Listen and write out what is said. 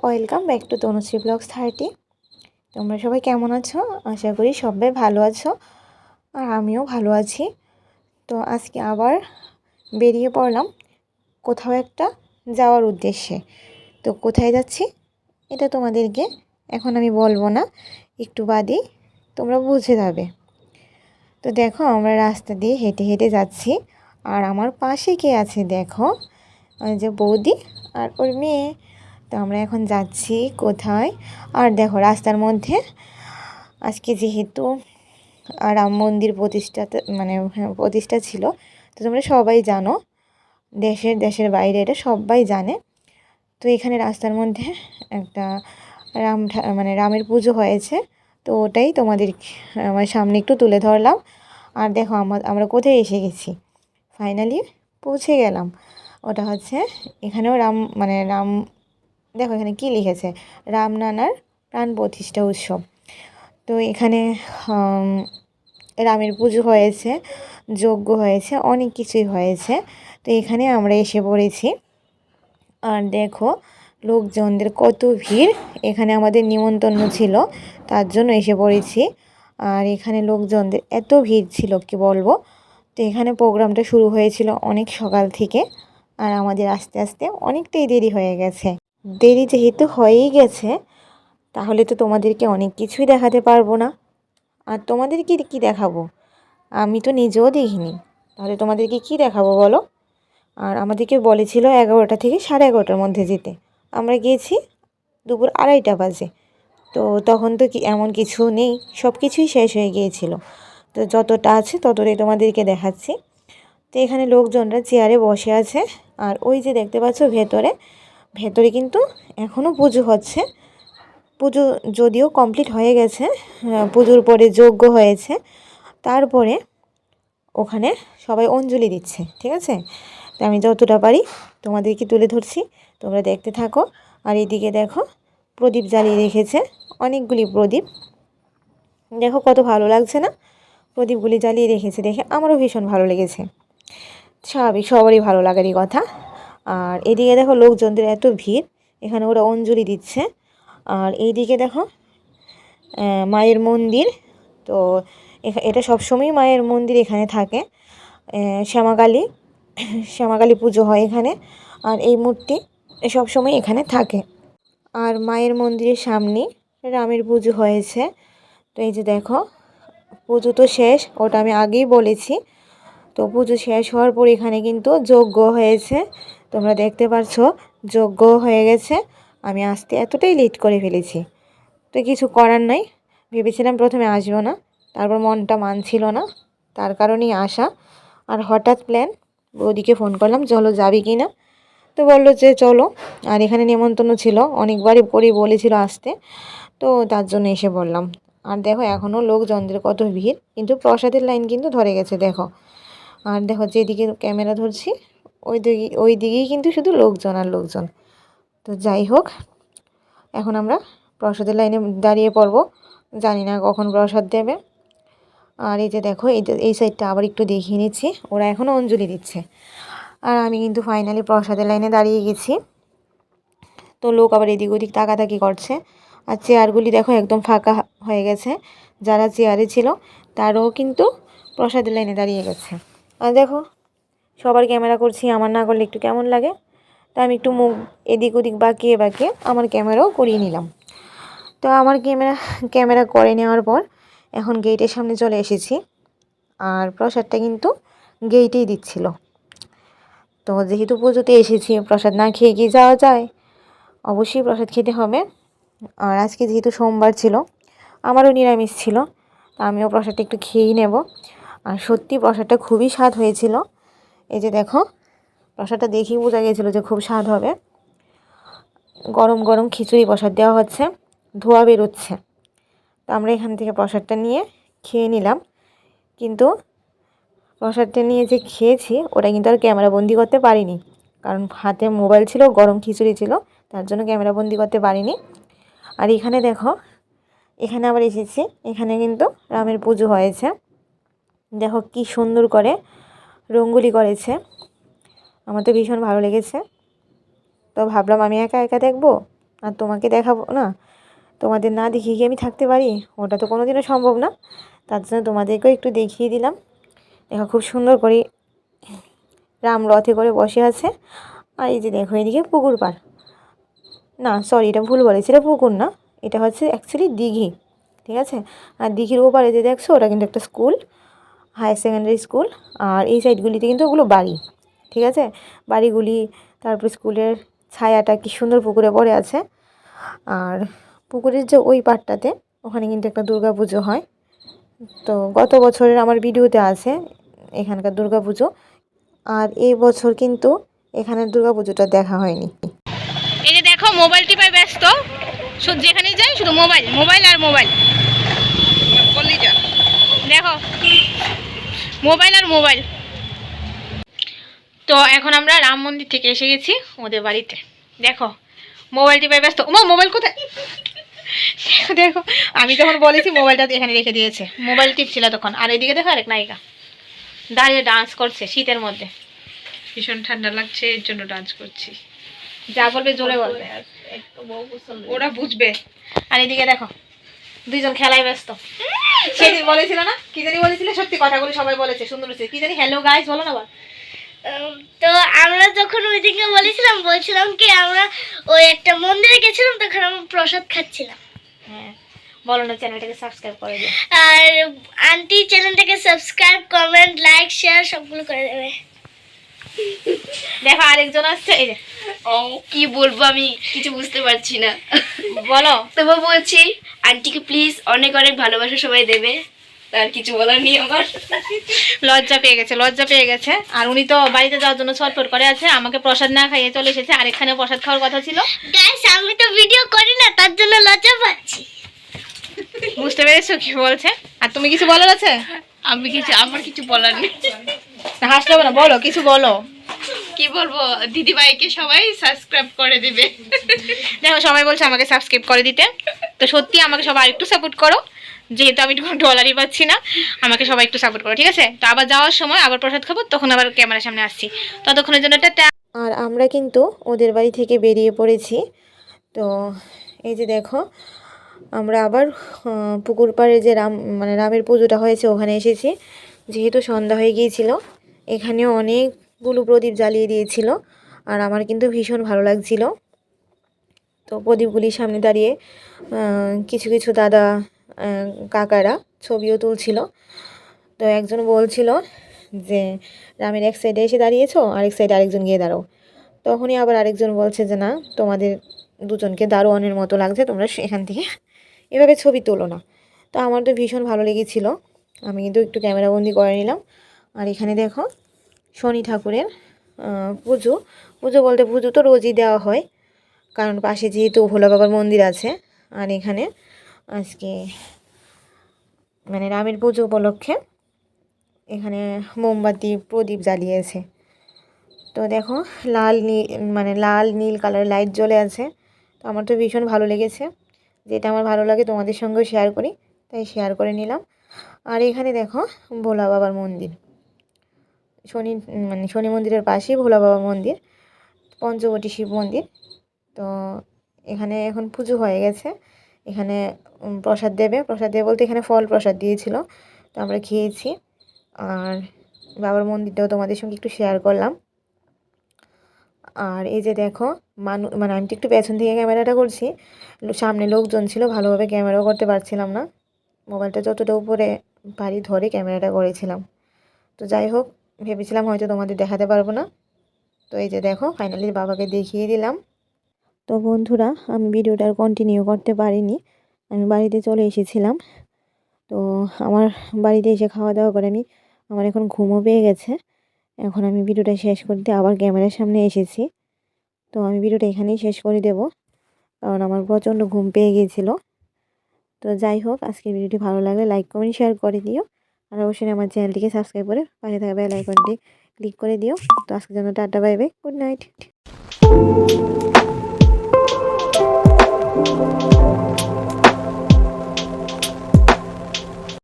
Welcome back to Tanushree blogs 30। তোমরা সবাই কেমন আছো? আশা করি সবাই ভালো আছো, আর আমিও ভালো আছি। তো আজকে আবার বেরিয়ে পড়লাম কোথাও একটা যাওয়ার উদ্দেশ্যে। তো কোথায় যাচ্ছি এটা তোমাদেরকে এখন আমি বলবো না, একটু বাদেই তোমরা বুঝে যাবে। তো দেখো, আমরা রাস্তা দিয়ে হেঁটে হেঁটে যাচ্ছি, আর আমার পাশে কে আছে দেখো, ওই যে বৌদি আর ওর মেয়ে। তো আমরা এখন যাচ্ছি কোথায়, আর দেখো রাস্তার মধ্যে আজকে যেহেতু রাম মন্দির প্রতিষ্ঠা ছিল, তো তোমরা সবাই জানো, দেশের বাইরে এটা সবাই জানে। তো এখানে রাস্তার মধ্যে একটা রামের পুজো হয়েছে, তো ওটাই তোমাদের আমার সামনে একটু তুলে ধরলাম। আর দেখো আমরা কোথায় এসে গেছি, ফাইনালি পৌঁছে গেলাম। ওটা হচ্ছে এখানেও রাম, দেখো এখানে কি লিখেছে, রাম নানার প্রাণ প্রতিষ্ঠা উৎসব। তো এখানে রামের পুজো হয়েছে, যজ্ঞ হয়েছে, অনেক কিছুই হয়েছে। তো এখানে আমরা এসে পড়েছি, আর দেখো লোকজনদের কত ভিড়। এখানে আমাদের নিমন্ত্রণ ছিল, তার জন্য এসে পড়েছি। আর এখানে লোকজনদের এত ভিড় ছিল কি বলবো। তো এখানে প্রোগ্রামটা শুরু হয়েছিল অনেক সকাল থেকে, আর আমাদের আস্তে আস্তে অনেকটাই দেরি হয়ে গেছে। দেরি যেহেতু হয়েই গেছে, তাহলে তো তোমাদেরকে অনেক কিছুই দেখাতে পারবো না। আর তোমাদেরকে কি দেখাবো, আমি তো নিজেও দেখিনি, তাহলে তোমাদেরকে কি দেখাবো বলো। আর আমাদেরকে বলেছিল 11টা থেকে 11:30টার মধ্যে যেতে, আমরা গিয়েছি দুপুর 2:30 বাজে। তো তখন তো এমন কিছু নেই, সব কিছুই শেষ হয়ে গিয়েছিল। তো যতটা আছে ততটাই তোমাদেরকে দেখাচ্ছি। তো এখানে লোকজনরা চেয়ারে বসে আছে, আর ওই যে দেখতে পাচ্ছ ভেতরে কিন্তু এখনও পুজো হচ্ছে। পুজো যদিও কমপ্লিট হয়ে গেছে, পুজোর পরে যজ্ঞ হয়েছে, তারপরে ওখানে সবাই অঞ্জলি দিচ্ছে, ঠিক আছে। তো আমি যতটা পারি তোমাদেরকে তুলে ধরছি, তোমরা দেখতে থাকো। আর এদিকে দেখো প্রদীপ জ্বালিয়ে রেখেছে, অনেকগুলি প্রদীপ, দেখো কত ভালো লাগছে না। প্রদীপগুলি জ্বালিয়ে রেখেছে দেখে আমারও ভীষণ ভালো লেগেছে, স্বাভাবিক সবারই ভালো লাগারই কথা। আর এদিকে দেখো লোকজনদের এত ভিড়, এখানে ওরা অঞ্জলি দিচ্ছে। আর এইদিকে দেখো মায়ের মন্দির। তো এটা সবসময় মায়ের মন্দির এখানে থাকে, শ্যামাকালী শ্যামাকালী পুজো হয় এখানে। আর এই মূর্তি সবসময় এখানে থাকে। আর মায়ের মন্দিরের সামনে রামের পুজো হয়েছে। তো এই যে দেখো পুজো তো শেষ, ওটা আমি আগেই বলেছি। তো পুজো শেষ হওয়ার পর এখানে কিন্তু যজ্ঞ হয়েছে, তোমরা দেখতে পারছো যজ্ঞ হয়ে গেছে। আমি আসতে এতটাই লেট করে ফেলেছি, তো কিছু করার নাই। ভেবেছিলাম প্রথমে আসবো না, তারপর মনটা মানছিল না, তার কারণেই আসা। আর হঠাৎ প্ল্যান, বৌদিকে ফোন করলাম চলো যাবি কি না, তো বললো যে চলো। আর এখানে নেমন্তন্ন ছিল, অনেকবারই পরেই বলেছিল আসতে, তো তার জন্য এসে বললাম। আর দেখো এখনও লোকজনদের কত ভিড়, কিন্তু প্রসাদের লাইন কিন্তু ধরে গেছে দেখো। আর দেখো যেদিকে ক্যামেরা ধরছি ওই দিকেই কিন্তু শুধু লোকজন আর লোকজন। তো যাই হোক, এখন আমরা প্রসাদের লাইনে দাঁড়িয়ে পড়বো, জানি না কখন প্রসাদ দেবে। আর এই যে দেখো এই সাইডটা আবার একটু দেখিয়ে নিচ্ছি, ওরা এখনও অঞ্জলি দিচ্ছে। আর আমি কিন্তু ফাইনালি প্রসাদের লাইনে দাঁড়িয়ে গেছি। তো লোক আবার এদিক ওদিক তাকাতাকি করছে। আর চেয়ারগুলি দেখো একদম ফাঁকা হয়ে গেছে, যারা চেয়ারে ছিল তারাও কিন্তু প্রসাদের লাইনে দাঁড়িয়ে গেছে। আর দেখো সবার ক্যামেরা করছি, আমার না করলে একটু কেমন লাগে, তা আমি একটু মুখ এদিক ওদিক বাঁকিয়ে বাঁকিয়ে আমার ক্যামেরাও করিয়ে নিলাম। তো আমার ক্যামেরা করে নেওয়ার পর এখন গেটের সামনে চলে এসেছি। আর প্রসাদটা কিন্তু গেটেই দিচ্ছিল। তো যেহেতু পুজোতে এসেছি, প্রসাদ না খেয়ে কি যাওয়া যায়, অবশ্যই প্রসাদ খেতে হবে। আর আজকে যেহেতু সোমবার ছিল, আমারও নিরামিষ ছিল, তা আমিও প্রসাদটা একটু খেয়েই নেব। আর সত্যি প্রসাদটা খুবই স্বাদ হয়েছিল। এই যে দেখো প্রসাদটা দেখেই বোঝা গিয়েছিলো যে খুব স্বাদ হবে। গরম গরম খিচুড়ি প্রসাদ দেওয়া হচ্ছে, ধোয়া বেরোচ্ছে। তো আমরা এখান থেকে প্রসাদটা নিয়ে খেয়ে নিলাম, কিন্তু প্রসাদটা নিয়ে যে খেয়েছি ওটা কিন্তু আর ক্যামেরা বন্দি করতে পারিনি, কারণ হাতে মোবাইল ছিল, গরম খিচুড়ি ছিল, তার জন্য ক্যামেরা বন্দি করতে পারিনি। আর এখানে দেখো, এখানে আবার এসেছি, এখানে কিন্তু রামের পুজো হয়েছে। দেখো কি সুন্দর করে রঙ্গোলি করেছে, আমার তো ভীষণ ভালো লেগেছে। তো ভাবলাম আমি একা একা দেখবো, আর তোমাকে দেখাবো না, তোমাদের না দেখিয়ে কি আমি থাকতে পারি? ওটা তো কোনোদিনও সম্ভব না। তার জন্য তোমাদেরকেও একটু দেখিয়ে দিলাম। দেখো খুব সুন্দর করে রাম রথে করে বসে আছে। আর এই যে দেখো এদিকে পুকুর পাড়, না সরি এটা ভুল বলেছি, এটা পুকুর না, এটা হচ্ছে অ্যাকচুয়ালি দিঘি, ঠিক আছে। আর দিঘির ওপারে যে দেখছো ওটা কিন্তু একটা স্কুল, হায়ার সেকেন্ডারি স্কুল। আর এই সাইডগুলিতে কিন্তু ওগুলো বাড়ি, ঠিক আছে। বাড়িগুলি, তারপর স্কুলের ছায়াটা কি সুন্দর পুকুরে পড়ে আছে। আর পুকুরের যে ওই পাড়টাতে ওখানে কিন্তু একটা দুর্গা পুজো হয়। তো গত বছরের আমার ভিডিওতে আছে এখানকার দুর্গা পুজো, আর এই বছর কিন্তু এখানের দুর্গা পুজোটা দেখা হয়নি। এই যে দেখো মোবাইল টিপায় ব্যস্ত, শুধু যেখানে যাই শুধু মোবাইল মোবাইল আর মোবাইল, দেখো মোবাইল আর মোবাইল। তো এখন আমরা রাম মন্দির থেকে এসে গেছি ওদের বাড়িতে। দেখো মোবাইল টিপায় ব্যস্ত। মোবাইল কোথায়? দেখো আমি যখন বলেছি মোবাইলটা এখানে রেখে দিয়েছে, মোবাইল টিপছিল তখন। আর এদিকে দেখো আরেক নায়িকা দাঁড়িয়ে ডান্স করছে শীতের মধ্যে, ভীষণ ঠান্ডা লাগছে এর জন্য ডান্স করছি। যা বলবে জোরে বলবে, ওরা বুঝবে। আর এদিকে দেখো দুইজন খেলায় ব্যস্ত। সেদিন বলেছিল না, কি জানি বলেছিলে, সত্যি কথাগুলো সবাই বলেছে, সুন্দর হচ্ছে। কি জানি, হ্যালো গাইস বলো না আবার। তো আমরা যখন ওই দিনকে বলছিলাম কি আমরা ওই একটা মন্দিরে গেছিলাম, তখন আমরা প্রসাদ খাচ্ছিলাম। হ্যাঁ বলো না, চ্যানেলটাকে সাবস্ক্রাইব করে দিও। আর আন্টি চ্যানেলটাকে সাবস্ক্রাইব, কমেন্ট, লাইক, শেয়ার সবগুলো করে দেবে। দেখো আরেকজন আসছে, এই যে। ও কি বলবো আমি কিছু বুঝতে পারছি না, বলো। তবু বলছি আন্টিকে প্লিজ অনেক অনেক ভালোবাসা সবাই দেবে, তার কিছু বলার নেই আমার। লজ্জা পেয়ে গেছে। আর উনি তো বাড়িতে যাওয়ার জন্য ছটফট করে আছে, আমাকে প্রসাদ না খাইয়ে চলে এসেছে। আর এখানে প্রসাদ খাওয়ার কথা ছিল। গাইস আমি তো ভিডিও করি না, তার জন্য লজ্জা পাচ্ছি। বুঝতে পেরেছো কি বলছে? আর তুমি কিছু বলার আছে? আমার কিছু বলার নেই। হাসতে হবে না, বলো কিছু বলো। কি বলবো, দিদিভাইকে সবাই সাবস্ক্রাইব করে দিবে। দেখো সবাই বলছে আমাকে সাবস্ক্রাইব করে দিতে, তো সত্যি আমাকে সবাই একটু সাপোর্ট করো, যেহেতু আমি কোনো ডলারই পাচ্ছি না। আমাকে সবাই একটু সাপোর্ট করো, ঠিক আছে? তো আবার যাওয়ার সময় আবার প্রসাদ খাবো, তখন আবার ক্যামেরার সামনে আসছি। ততক্ষণের জন্য আর আমরা কিন্তু ওদের বাড়ি থেকে বেরিয়ে পড়েছি। তো এই যে দেখো আমরা আবার পুকুর পাড়ে যে রামের পুজোটা হয়েছে ওখানে এসেছি। যেহেতু সন্ধ্যা হয়ে গিয়েছিল, এখানেও অনেকগুলো প্রদীপ জ্বালিয়ে দিয়েছিল। আর আমার কিন্তু ভীষণ ভালো লাগছিল। তো প্রদীপগুলির সামনে দাঁড়িয়ে কিছু কিছু দাদা কাকারা ছবিও তুলছিল। তো একজন বলছিল যে রামের এক সাইডে এসে দাঁড়িয়েছো, আরেক সাইডে আরেকজন গিয়ে দাঁড়াও। তখনই আবার আরেকজন বলছে যে না, তোমাদের দুজনকে দারোয়ানের মতো লাগছে, তোমরা এখান থেকে এভাবে ছবি তোলো না। তো আমার তো ভীষণ ভালো লেগেছিলো, আমি কিন্তু একটু ক্যামেরাবন্দি করে নিলাম। আর এখানে দেখো শনি ঠাকুরের পুজো বলতে পুজো তো রোজই দেওয়া হয়, কারণ পাশে যেহেতু ভোলা বাবার মন্দির আছে। আর এখানে আজকে মানে রামের পুজো উপলক্ষে এখানে মোমবাতি প্রদীপ জ্বালিয়েছে। তো দেখো লাল নীল কালারের লাইট জ্বলে আছে। তো আমার তো ভীষণ ভালো লেগেছে, যেটা আমার ভালো লাগে তোমাদের সঙ্গেও শেয়ার করি, তাই শেয়ার করে নিলাম। আর এখানে দেখো ভোলা বাবার মন্দির, শনি মন্দিরের পাশেই ভোলা বাবার মন্দির, পঞ্চবটী শিব মন্দির। তো এখানে এখন পুজো হয়ে গেছে, এখানে প্রসাদ দেবে বলতে এখানে ফল প্রসাদ দিয়েছিল, তো আমরা খেয়েছি। আর বাবার মন্দিরটাও তোমাদের সঙ্গে একটু শেয়ার করলাম। আর এই যে দেখো আমি একটু পেছন থেকে ক্যামেরাটা করছি, সামনে লোকজন ছিল, ভালোভাবে ক্যামেরাও করতে পারছিলাম না, মোবাইলটা যতটা উপরে পারি ধরে ক্যামেরাটা করেছিলাম। তো যাই হোক, ভেবেছিলাম হয়তো তোমাদের দেখাতে পারবো না। তো এই যে দেখো ফাইনালি বাবাকে দেখিয়ে দিলাম। তো বন্ধুরা, আমি ভিডিওটা আর কন্টিনিউ করতে পারিনি, আমি বাড়িতে চলে এসেছিলাম। তো আমার বাড়িতে এসে খাওয়া দাওয়া করে আমার এখন ঘুমও পেয়ে গেছে। এখন আমি ভিডিওটা শেষ করতে আবার ক্যামেরার সামনে এসেছি। তো আমি ভিডিওটা এখানেই শেষ করে দেব, কারণ আমার প্রচণ্ড ঘুম পেয়ে গিয়েছিল। তো যাই হোক, আজকের ভিডিওটি ভালো লাগলে লাইক কমেন্ট শেয়ার করে দিও। আর অবশ্যই আমার চ্যানেলটিকে সাবস্ক্রাইব করে পাশে থাকা বেল আইকনটি ক্লিক করে দিও। তো আজকের জন্য tata, bye bye, good night.